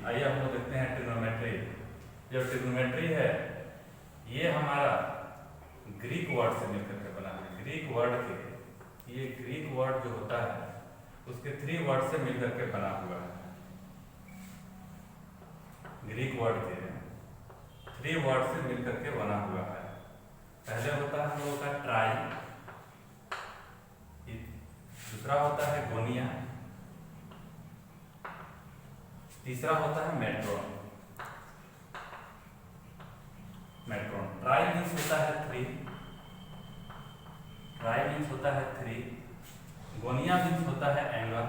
आइए हम लोग देखते हैं ट्रिग्नोमेट्री। जो ट्रिग्नोमेट्री है ये हमारा ग्रीक वर्ड से मिलकर के बना है। ग्रीक वर्ड के ये ग्रीक वर्ड जो होता है उसके 3 वर्ड से मिलकर के बना हुआ है। ग्रीक वर्ड के 3 वर्ड से मिलकर के बना हुआ है। पहले होता है हम लोगों का ट्राई, दूसरा होता है गोनिया, तीसरा होता है मेट्रोन। मेट्रोन ट्राई मीन्स होता है 3, ट्राई मीन्स होता है 3, गोनिया मीन्स होता है एंगल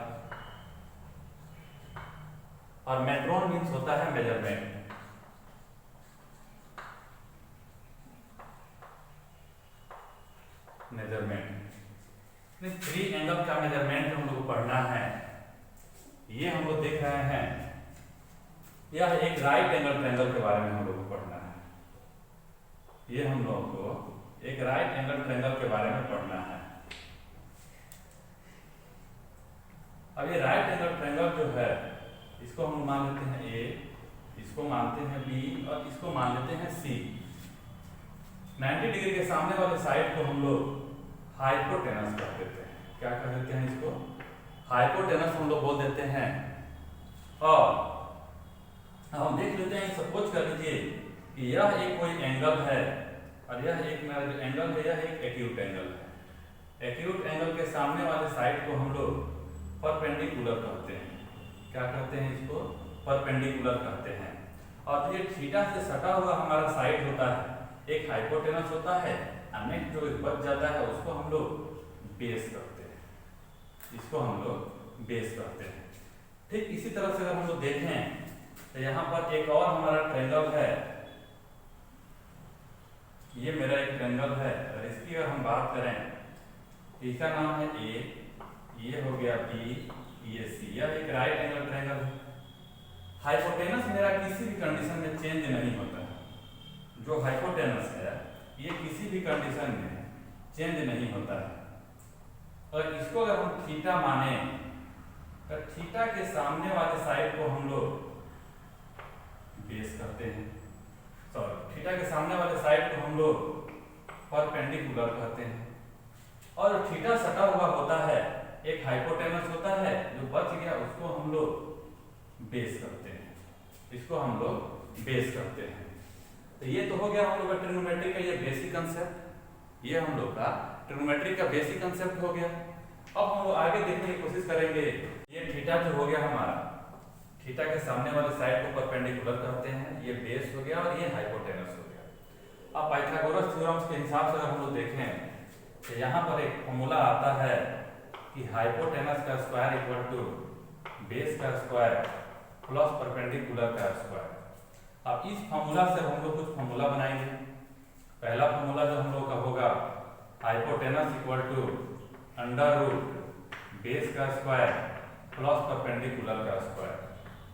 और मेट्रोन मीन्स होता है मेजरमेंट। मेजरमेंट 3 एंगल का मेजरमेंट हम लोग पढ़ना है। ये हम लोग देख रहे हैं, यह एक राइट एंगल ट्रायंगल के बारे में हम लोग को पढ़ना है। ये हम लोग को एक राइट एंगल ट्रायंगल के बारे में पढ़ना है। अब ये राइट एंगल ट्रायंगल जो है इसको हम मान लेते हैं ए, इसको मानते हैं बी और इसको मान लेते हैं सी। 90 डिग्री के सामने वाले साइड को हम लोग हाइपोटेनस कह देते हैं। क्या कह देते हैं इसको? हाइपोटेनस हम लोग बोल देते हैं। और हम देख लेते हैं, सपोज कर लीजिए कि यह एक कोई एंगल है और यह एक मेरा जो एंगल है यह एक एक्यूट एंगल है। एक्यूट एंगल के सामने वाले साइड को हम लोग परपेंडिकुलर कहते हैं। क्या कहते हैं इसको? परपेंडिकुलर कहते हैं। और ये थीटा से सटा हुआ हमारा साइड होता है, एक हाइपोटेनस होता है, नेक्स्ट जो बच जाता है उसको हम लोग बेस कहते हैं। इसको हम लोग बेस कहते हैं। ठीक इसी तरह से अगर हम लोग देखें तो यहाँ पर एक और हमारा ट्रायंगल है। ये मेरा एक ट्रायंगल है और इसकी अगर हम बात करें, इसका नाम है ए, ये हो गया बी, ये सी। यह एक राइट एंगल ट्रायंगल है। हाइपोटेनस मेरा किसी भी कंडीशन में चेंज नहीं होता है। जो हाइपोटेनस है ये किसी भी कंडीशन में चेंज नहीं होता है। और इसको अगर हम थीटा माने तो थीटा के सामने वाले साइड को हम लोग बेस करते हैं। सॉरी, थीटा के सामने वाले साइड को हम लोग परपेंडिकुलर कहते हैं। और जो थीटा सटा हुआ होता है, एक हाइपोटेनस होता है, जो बच गया उसको हम लोग बेस करते हैं। इसको हम लोग बेस करते हैं। तो ये तो हो गया हम लोग का ट्रिग्नोमेट्री का ये बेसिक कंसेप्ट। ये हम लोग का ट्रिग्नोमेट्री का बेसिक कंसेप्ट हो गया। अब हम लोग आगे देखने की कोशिश करेंगे। ये थीटा जो हो गया हमारा, थीटा के सामने वाले साइड को परपेंडिकुलर कहते हैं, ये बेस हो गया और ये हाइपोटेनस हो गया। अब पाइथागोरस थ्योरम के हिसाब से अगर हम लोग देखें तो यहाँ पर एक फॉर्मूला आता है कि हाइपोटेनस का स्क्वायर इक्वल टू बेस का स्क्वायर प्लस परपेंडिकुलर का स्क्वायर। अब इस फॉर्मूला से हम लोग कुछ फॉर्मूला बनाएंगे। पहला फॉर्मूला जो हम लोग का होगा, hypotenuse equal to under root base का स्क्वायर प्लस परपेंडिकुलर का स्क्वायर।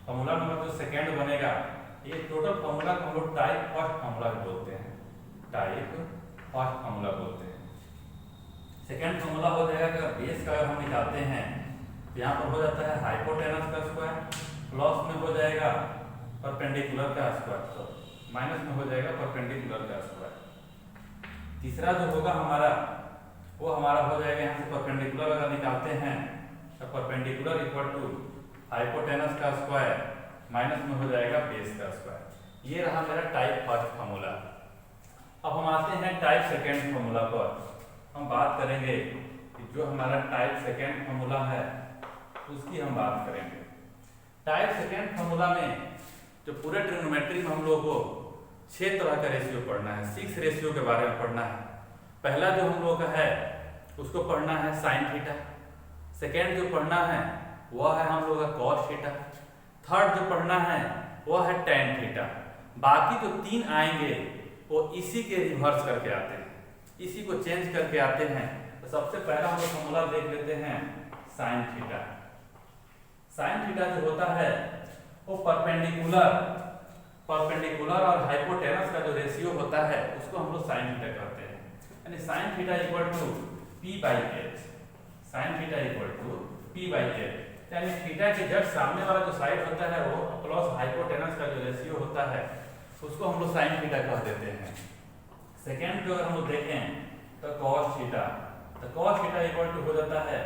फॉर्मूला नंबर जो सेकेंड बनेगा, ये टोटल फॉर्मूला को हम लोग टाइप फर्स्ट फॉर्मूला बोलते हैं। टाइप फर्स्ट फॉर्मूला बोलते हैं। सेकेंड फॉर्मूला हो जाएगा कि बेस का अगर हम निकालते हैं तो यहाँ पर हो जाता है हाइपोटेनस का स्क्वायर, प्लस में हो जाएगा परपेंडिकुलर का स्क्वायर, माइनस में हो जाएगा परपेंडिकुलर का स्क्वायर। तीसरा जो होगा हमारा वो हमारा हो जाएगा, यहाँ से परपेंडिकुलर अगर निकालते हैं तो परपेंडिकुलर इक्वल टू हाइपोटेनस का स्क्वायर माइनस में हो जाएगा बेस का स्क्वायर। ये रहा मेरा टाइप फर्स्ट फार्मूला। अब हम आते हैं टाइप सेकेंड फार्मूला पर। हम बात करेंगे कि जो हमारा टाइप सेकेंड फार्मूला है उसकी हम बात करेंगे। टाइप सेकेंड फार्मूला में जो पूरे ट्रिग्नोमेट्री में हम लोग को 6 तरह का रेशियो पढ़ना है, 6 रेशियो के बारे में पढ़ना है। पहला जो हम लोग का है उसको पढ़ना है साइन थीटा। सेकेंड जो पढ़ना है वह है हम लोग का कॉस थीटा। थर्ड जो पढ़ना है वह है टेन थीटा। बाकी जो 3 आएंगे वो इसी के रिवर्स करके आते हैं, इसी को चेंज करके आते हैं। तो सबसे पहला हम लोग फॉर्मूला देख लेते हैं साइन थीटा। साइन थीटा जो होता है वो परपेंडिकुलर और हाइपोटेनस का जो रेशियो होता है उसको हम लोग साइन थीटा कहते हैं। यानी sine theta equal to P by H. Sine theta equal to P by H. यानी थीटा के जस्ट सामने वाला जो साइड होता है वो प्लस हाइपोटेनस का जो रेशियो होता है उसको हम लोग साइन थीटा कह देते हैं। सेकेंड जो अगर हम लोग देखें तो कॉस थीटा, तो कॉस थीटा इक्वल टू हो जाता है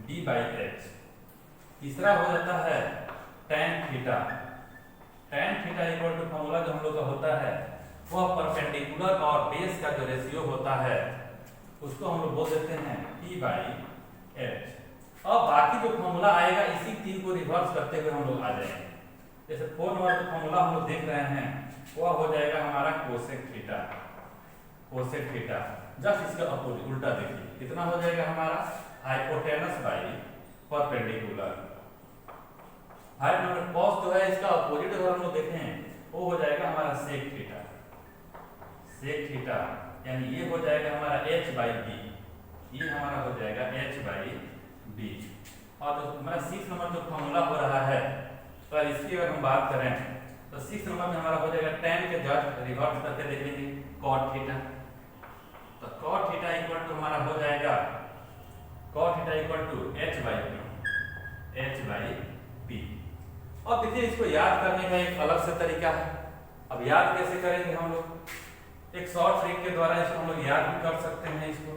d बाई एच। तीसरा हो जाता है tan theta, tan theta equal to formula जो हम लोग का होता है वह परपेंडिकुलर और बेस का जो रेशियो होता है उसको हम लोग बोल देते हैं p बाई एच। अब बाकी जो फॉर्मूला आएगा इसी तीन को रिवर्स करते हुए हम लोग आ जाएंगे। जैसे 4 नंबर का फॉर्मूला हम लोग देख रहे हैं वह हो जाएगा हमारा cosec theta, cosec theta. Just इसका अपोजिट उल्टा देखिए कितना हो जाएगा हमारा hypotenuse by perpendicular. 5 number cos जो है इसका अपोजिट अगर हम लोग देखें वो हो जाएगा हमारा सेक थीटा, सेक थीटा यानी ये हो जाएगा हमारा h बाई बी, ये हमारा हो जाएगा h बाई बी। और तो हमारा 6 नंबर जो फॉर्मूला हो रहा है तो इसकी अगर हम बात करें तो 6 नंबर में हमारा हो जाएगा tan के जस्ट रिवर्स करके देखेंगे cot थीटा। तो cot थीटा इक्वल टू हमारा हो जाएगा cot theta equal to h by p, h by p। अब देखिए इसको याद करने का एक अलग से तरीका है। अब याद कैसे करेंगे हम लोग, एक शॉर्ट ट्रिक के द्वारा इसको हम लोग याद भी कर सकते हैं। इसको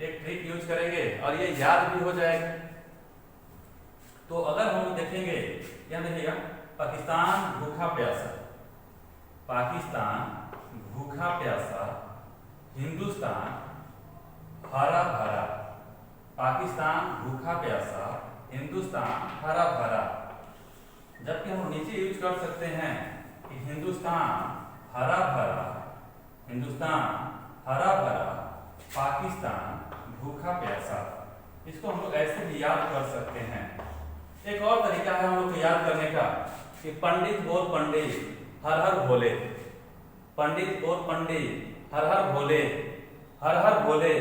एक ट्रिक यूज करेंगे और ये याद भी हो जाएगा। तो अगर हम लोग देखेंगे क्या देखिएगा, पाकिस्तान भूखा प्यासा, पाकिस्तान भूखा प्यासा, हिंदुस्तान हरा भरा, पाकिस्तान भूखा प्यासा, हिंदुस्तान हरा भरा। जबकि हम नीचे यूज कर सकते हैं कि हिंदुस्तान हरा भरा, हिंदुस्तान हरा भरा, पाकिस्तान भूखा प्यासा। इसको हम लोग ऐसे भी याद कर सकते हैं। एक और तरीका है हम लोग को याद करने का कि पंडित बोल पंडित हर हर भोले, पंडित बोल पंडित हर हर भोले, हर हर भोले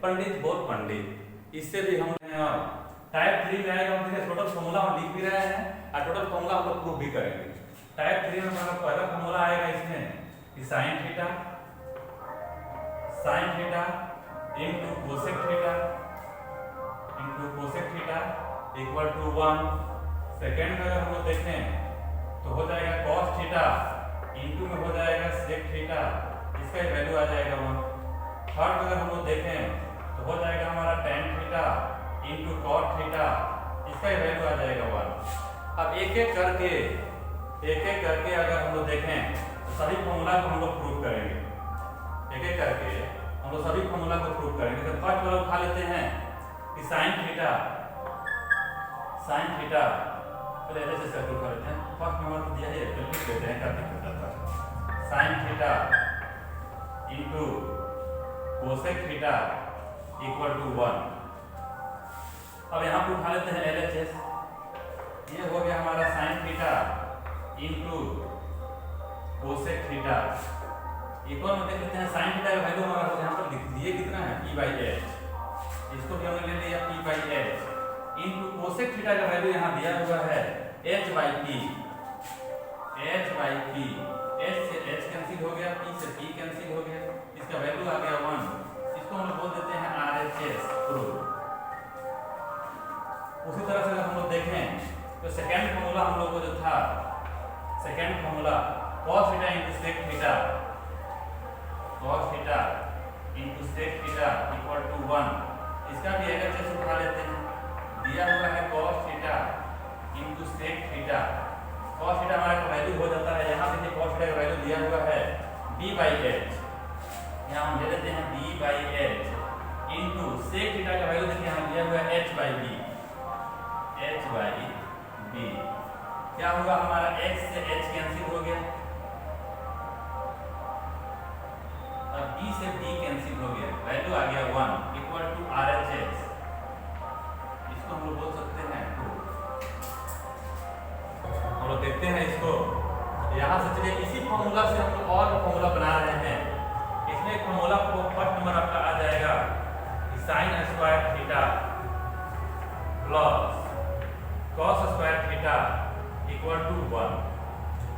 पंडित बोल पंडित। इससे भी हम टाइप 3 में आएगा, हम टोटल फॉर्मूला हम लिख भी रहे हैं और टोटल फॉर्मूला हम लोग प्रूव भी करेंगे। टाइप 3 में हमारा पहला फॉर्मूला आएगा इसमें कि sine theta, sine theta into cosec theta, into cosec theta equal to 1। Second में अगर हम लोग देखें तो हो जाएगा cos थीटा इनटू में हो जाएगा sec थीटा, इसका वैल्यू आ जाएगा 1। थर्ड में अगर हम लोग देखें तो हो जाएगा हमारा tan theta into cot theta, इसका वैल्यू आ जाएगा 1। अब एक एक करके अगर हम लोग देखें तो सभी फॉर्मूला को हम लोग प्रूव करेंगे। एक एक करके हम लोग सभी फॉर्मूला को प्रूव करेंगे। तो फर्स्ट वाला उठा लेते हैं कि साइन थीटा, साइन थीटा पहले ऐसे सर्कल उठा लेते हैं। फर्स्ट नंबर तो दिया है तो लिख देते हैं क्या दिक्कत आता है। Sine theta into cosec theta equal to 1। अब यहाँ पे उठा लेते हैं LHS, ये हो गया हमारा sign theta into cosec theta equal में देख लेते हैं साइन थीटा का वैल्यू हमारा यहाँ पर लिख दिए कितना है p बाई h, इसको भी हमने ले लिया p by h into cosec theta का वैल्यू यहाँ दिया हुआ है h by p, h by p, h से h कैंसिल हो गया, p से p कैंसिल हो गया, इसका वैल्यू आ गया 1। इसको हम लोग बोल देते हैं RHS प्रूफ। उसी तरह से अगर हम लोग देखें तो सेकेंड फॉर्मूला हम लोग को जो था, second formula cos theta into sec theta, cos theta into sec theta equal to 1। इसका भी LHS उठा लेते हैं, दिया हुआ है cos theta into sec theta. cos theta हमारा का वैल्यू हो जाता है, यहाँ देखिए cos थीटा का वैल्यू दिया हुआ है b बाई h, यहाँ हम ले लेते हैं b by h into sec theta का वैल्यू देखिए यहाँ दिया हुआ है h by b, h by b। क्या होगा हमारा h से h कैंसिल हो गया और b से b कैंसिल हो गया, वैल्यू आ गया 1 इक्वल टू RHS। इसको हम लोग बोल सकते हैं 2। हम लोग देखते हैं इसको यहाँ से, चलिए इसी फॉर्मूला से हम लोग और फॉर्मूला बना रहे हैं। इसमें एक फॉर्मूला को फर्स्ट नंबर आपका आ जाएगा कि sine square theta plus cos square theta equal to 1।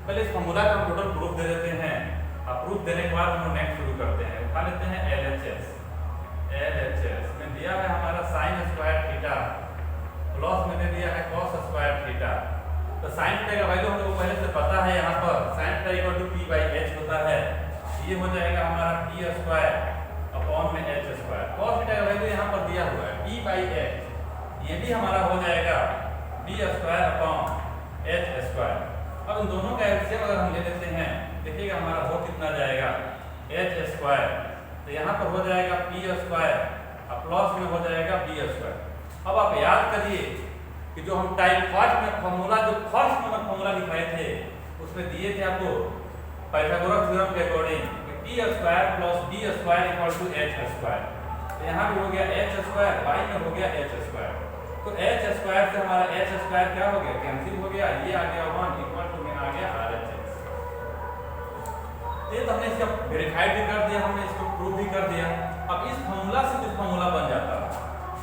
पहले इस फॉर्मूला का टोटल प्रूफ दे देते हैं, अब प्रूफ देने के बाद हम नेक्स्ट शुरू करते हैं। उठा लेते हैं LHS, LHS में दिया है हमारा साइन स्क्वायर थीटा प्लस में दे दिया है cos स्क्वायर थीटा। तो sin थीटा का वैल्यू हम लोग को पहले से पता है, यहाँ पर sin theta equal to p by h होता है। ये हो जाएगा हमारा p स्क्वायर अपॉन में h स्क्वायर। cos थीटा का वैल्यू यहाँ पर दिया हुआ है p बाई h, ये भी हमारा हो जाएगा p square upon h square. अब इन दोनों का एलसीएम अगर हम ले लेते हैं, देखिएगा हमारा हो कितना जाएगा h स्क्वायर, तो यहाँ पर हो जाएगा p स्क्वायर और प्लस में हो जाएगा b स्क्वायर। अब आप याद करिए कि जो हम टाइप फर्स्ट में फॉर्मूला, जो फर्स्ट नंबर फॉर्मूला दिखाए थे, उसमें दिए थे आपको पाइथागोरस थ्योरम के according p square plus b square equal to h square. तो यहाँ भी हो गया h स्क्वायर, y में हो गया h स्क्वायर। तो h स्क्वायर से हमारा h स्क्वायर क्या हो गया, कैंसिल हो गया, ये आ गया 1 इक्वल टू में आ गया RHS। ये तो हमने इसका वेरीफाइड भी कर दिया, हमने इसको प्रूव भी कर दिया। अब इस फॉर्मूला से कुछ फॉर्मूला बन जाता है।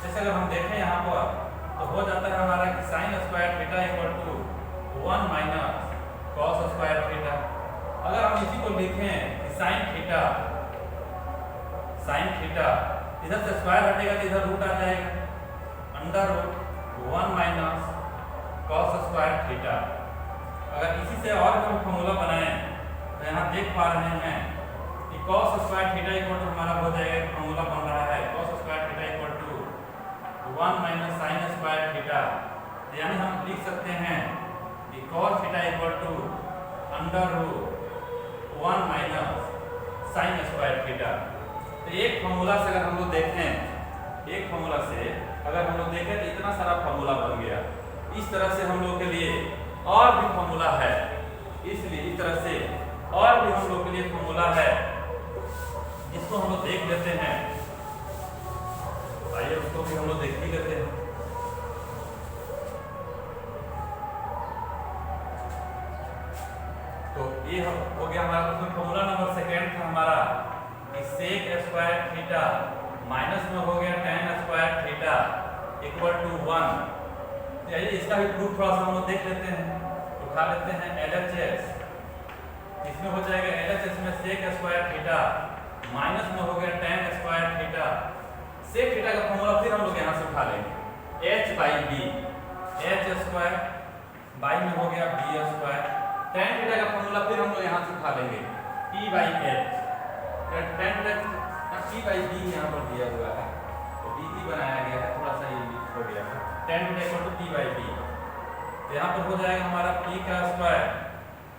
जैसे अगर हम देखें यहाँ पर तो हो जाता है हमारा कि sin square theta equal to 1 minus cos square theta. अगर हम इसी को लिखें कि sin थीटा इधर से स्क्वायर हटेगा तो इधर रूट आ जाएगा, under root 1 minus cos square theta. अगर इसी से और हम फॉर्मूला बनाएं तो यहाँ देख पा रहे हैं कि cos square theta equal to हमारा हो जाएगा, फॉर्मूला बन रहा है cos square theta equal to 1 minus sin square theta. यानी हम लिख सकते हैं कि cos theta equal to under root 1 minus sin square theta. तो एक फॉर्मूला से अगर हम लोग देखें, एक फॉर्मूला से अगर हम लोग देखें तो इतना सारा फॉर्मूला बन गया। इस तरह से हम लोग के लिए और भी फॉर्मूला है, इसलिए इस तरह से और भी हम लोग के लिए फॉर्मूला है, जिसको हम लोग देख लेते हैं। आइए उसको भी हम लोग देख ही लेते हैं। तो ये हो गया हमारा, उसमें फॉर्मूला नंबर सेकेंड था हमारा कि sec स्क्वायर थीटा माइनस में हो गया tan square theta equal to 1। चलिए इसका भी प्रूफ थोड़ा सा हम लोग देख लेते हैं, उठा लेते हैं LHS। इसमें हो जाएगा LHS में sec स्क्वायर थीटा माइनस में हो गया tan square theta. sec theta का फॉर्मूला फिर हम लोग यहाँ से उठा लेंगे h by b, h square by में हो गया b स्क्वायर। tan थीटा का फॉर्मूला फिर हम लोग यहाँ से उठा लेंगे p by h। tan theta p by b यहाँ पर दिया हुआ है, तो b बनाया गया है, थोड़ा सा ये हो गया है tan theta equal to p by b। तो यहाँ पर हो जाएगा हमारा p का स्क्वायर,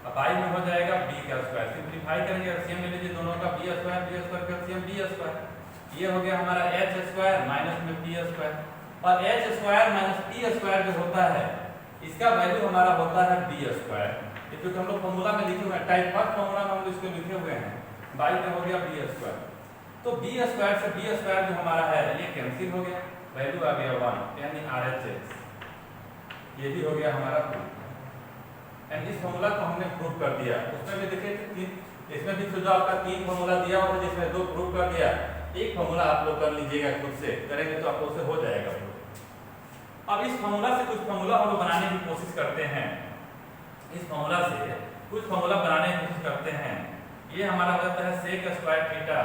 अब बाई में हो जाएगा b का स्क्वायर। सिंपलीफाई करेंगे, एलसीएम ले लीजिए दोनों का, b स्क्वायर का एलसीएम b स्क्वायर। ये हो गया हमारा h स्क्वायर माइनस में p स्क्वायर। और h square minus p square जो होता है, इसका वैल्यू हमारा होता है b स्क्वायर। ये क्योंकि हम लोग फॉर्मूला में लिखे हुए हैं, टाइप फर्स्ट फॉर्मूला में हम लोग इसको लिखे हुए हैं, बाई में हो गया b स्क्वायर। तो b स्क्वायर से b स्क्वायर जो हमारा है ये कैंसिल हो गया, वैल्यू आ गया 1 यानी RHS। ये भी हो गया हमारा प्रूफ। एंड इस फॉर्मूला को हमने प्रूव कर दिया। उसमें भी देखिए इसमें भी जो आपका 3 फॉर्मूला दिया हुआ था, जिसमें 2 प्रूव कर दिया, एक फॉर्मूला आप लोग कर लीजिएगा, खुद से करेंगे तो आप लोग से हो जाएगा। अब इस फॉर्मूला से कुछ फॉर्मूला हम लोग बनाने की कोशिश करते हैं, इस फॉर्मूला से कुछ फॉर्मूला बनाने की कोशिश करते हैं। ये हमारा हो जाता है sec square theta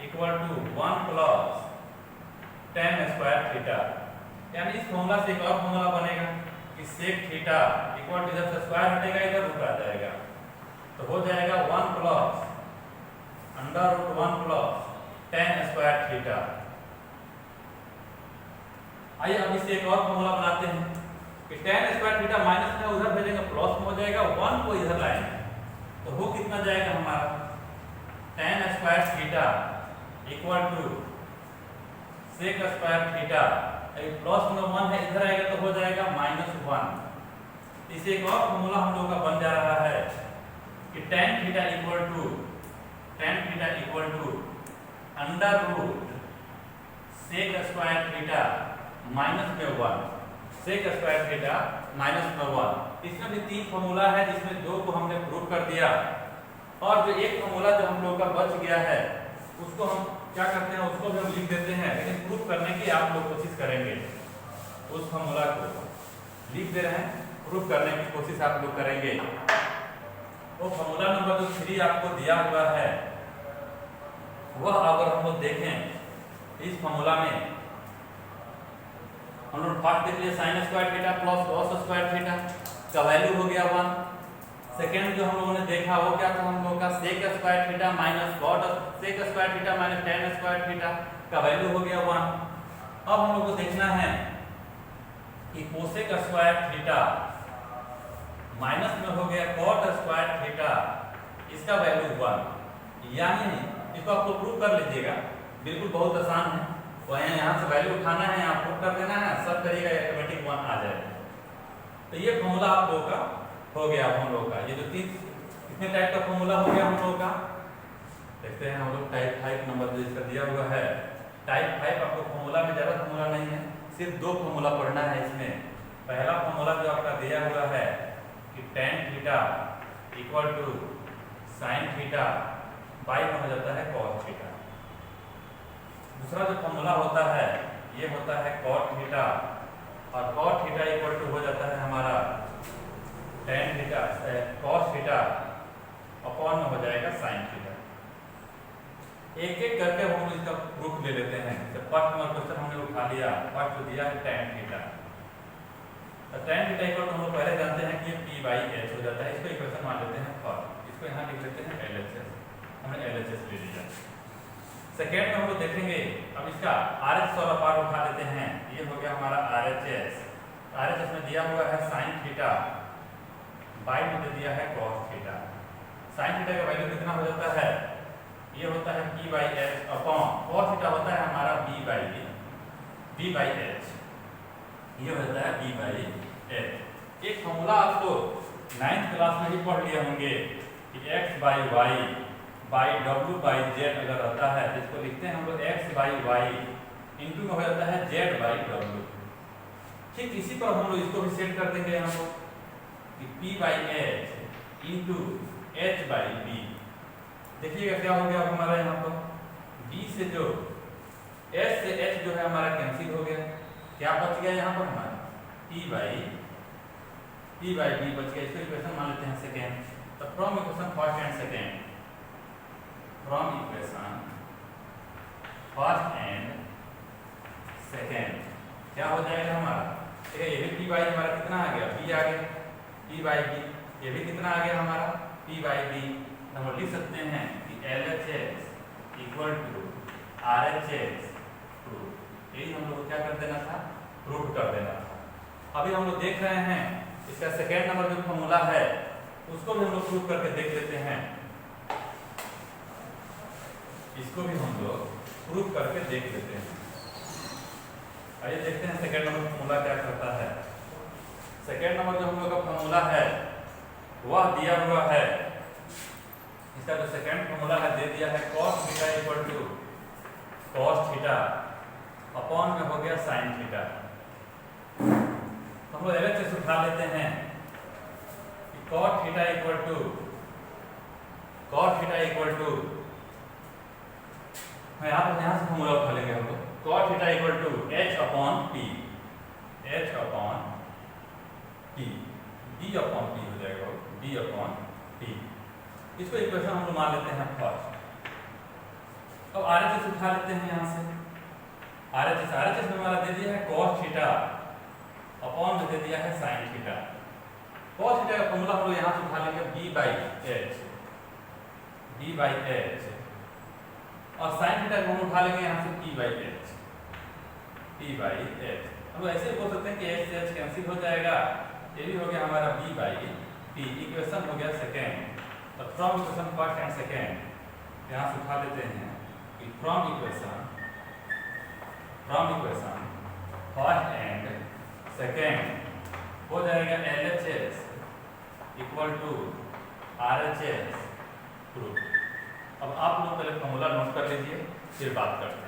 equal to 1 plus tan square theta. यानी इस फॉर्मूला से एक और फॉर्मूला बनेगा कि sec थीटा इक्वल टू, इधर से स्क्वायर हटेगा इधर रूट आ जाएगा, तो हो जाएगा 1 plus under root 1 plus tan square theta. आइए अब इससे एक और फॉर्मूला बनाते हैं कि tan स्क्वायर थीटा माइनस में उधर भेजेंगे प्लस में हो जाएगा, 1 को इधर लाएंगे तो हो कितना जाएगा हमारा tan square theta equal to sec square theta, plus में 1 है इधर आएगा तो हो जाएगा -1। इसे एक और फॉर्मूला हम लोग का बन जा रहा है कि tan theta equal to under root sec square theta minus में 1, sec स्क्वायर थीटा माइनस में 1। इसमें भी 3 फॉर्मूला है, जिसमें 2 को हमने प्रूव कर दिया, और जो एक फॉर्मूला जो हम लोग का बच गया है उसको हम क्या करते हैं, उसको भी हम लिख देते हैं, लेकिन प्रूव करने की आप लोग कोशिश करेंगे। उस फॉर्मूला को लिख दे रहे हैं, प्रूव करने की कोशिश आप लोग करेंगे। वो फॉर्मूला नंबर जो 3 आपको दिया हुआ है, वह अगर हम लोग देखें इस फॉर्मूला में हम लोग फर्स्ट देख लिए sign square theta plus cos square theta का वैल्यू हो गया 1। सेकेंड जो हम लोगों ने देखा वो क्या था, हम लोगों का sec square theta minus cot sec square theta minus tan square theta का वैल्यू हो गया 1। अब हम लोग को देखना है कि कोसेक स्क्वायर थीटा माइनस में हो गया कॉट स्क्वायर थीटा, इसका वैल्यू 1। यानी इसको आप लोग प्रूव कर लीजिएगा, बिल्कुल बहुत आसान है। तो यहाँ से वैल्यू उठाना है, यहाँ प्रूव कर देना है, सब करिएगा ऑटोमेटिक 1 आ जाएगा। तो ये फॉर्मूला आप लोगों का हो गया, हम लोग का ये जो कितने टाइप का फॉर्मूला हो गया हम लोग का, देखते हैं हम लोग टाइप 5 नंबर जो इसका दिया हुआ है। टाइप 5 आपको फॉर्मूला में ज़्यादा फॉर्मूला नहीं है, सिर्फ 2 फॉर्मूला पढ़ना है इसमें। पहला फॉर्मूला जो आपका दिया हुआ है कि tan theta equal to sine theta by में हो जाता है cos थीटा। दूसरा जो फॉर्मूला होता है ये होता है cot थीटा, और cot थीटा इक्वल टू हो जाता है हमारा tan theta cos theta upon में हो जाएगा sin थीटा। एक एक करके हम इसका प्रूफ ले लेते हैं। तो फर्स्ट नंबर क्वेश्चन हमने उठा लिया, फर्स्ट जो दिया है tan थीटा। तो tan थीटा इक्वल हम लोग पहले जानते हैं कि ये p बाई h हो जाता है। इसको इक्वेशन मान लेते हैं फर्स्ट, इसको यहाँ लिख लेते हैं LHS, हमने LHS ले लिया। सेकेंड में हम लोग देखेंगे, अब इसका RH वाला पार्ट उठा लेते हैं। ये हो गया हमारा RHS, RHS में दिया हुआ है sin थीटा बाई में दे दिया है cos थीटा। sin थीटा का वैल्यू कितना हो जाता है, ये होता है p by h upon cos theta होता है हमारा b बाई h, ये होता है b बाई h। एक फॉर्मूला आपको 9th क्लास में ही पढ़ लिए होंगे कि x by y by w by z अगर रहता है तो इसको लिखते हैं हम लोग x बाई वाई इंटू में हो जाता है z बाई w। ठीक इसी पर हम लोग इसको भी सेट कर देंगे हम लोग कि p by h into h by b। देखिएगा क्या हो गया अब हमारा यहाँ पर b से जो s से h जो है हमारा कैंसिल हो गया, क्या बच गया यहाँ पर हमारा p बाई b बच गया। इसको इक्वेशन मान लेते हैं सेकेंड। तो from equation first and second, from equation first and second क्या हो जाएगा हमारा, ठीक है। ये भी p बाई हमारा कितना आ गया, b आ गया, p बाई b। ये भी कितना आ गया हमारा p बाई b। हम लिख सकते हैं कि LHS equal to RHS proof. यही हम लोग क्या कर देना था, प्रूफ कर देना था। अभी हम लोग देख रहे हैं इसका सेकेंड नंबर जो फॉर्मूला है उसको भी हम लोग प्रूफ करके देख लेते हैं। इसको भी हम लोग प्रूफ करके देख लेते हैं। आइए देखते हैं सेकेंड नंबर फॉर्मूला क्या करता है। सेकेंड नंबर जो हम लोग का फॉर्मूला है वह दिया हुआ है, इसका जो सेकेंड फॉर्मूला है दे दिया है cos theta equal to cos theta upon में हो गया sin थीटा। हम लोग अलग से उठा लेते हैं कि cos थीटा इक्वल टू यहाँ से फॉर्मूला उठा लेंगे हम लोग। cos theta equal to h upon p d upon p हो जाएगा, d अपॉन p। इसको इक्वेशन हम लोग मान लेते हैं फर्स्ट। अब RHS उठा लेते हैं यहाँ से। RHS में हमारा दे दिया है cos थीटा अपॉन में दे दिया है sin थीटा। cos थीटा का फॉर्मूला हम लोग यहाँ से उठा लेंगे b बाई h, और sin थीटा को हम उठा लेंगे यहाँ से p बाई h। हम लोग ऐसे बोल सकते हैं कि h से h कैंसिल हो जाएगा, ये भी हो गया हमारा b बाई p। इक्वेशन हो गया सेकेंड। तो from equation first and second यहाँ से उठा लेते हैं कि from equation first and second हो जाएगा LHS equal to RHS proof. अब आप लोग पहले फॉर्मूला नोट कर लीजिए, फिर बात करते हैं।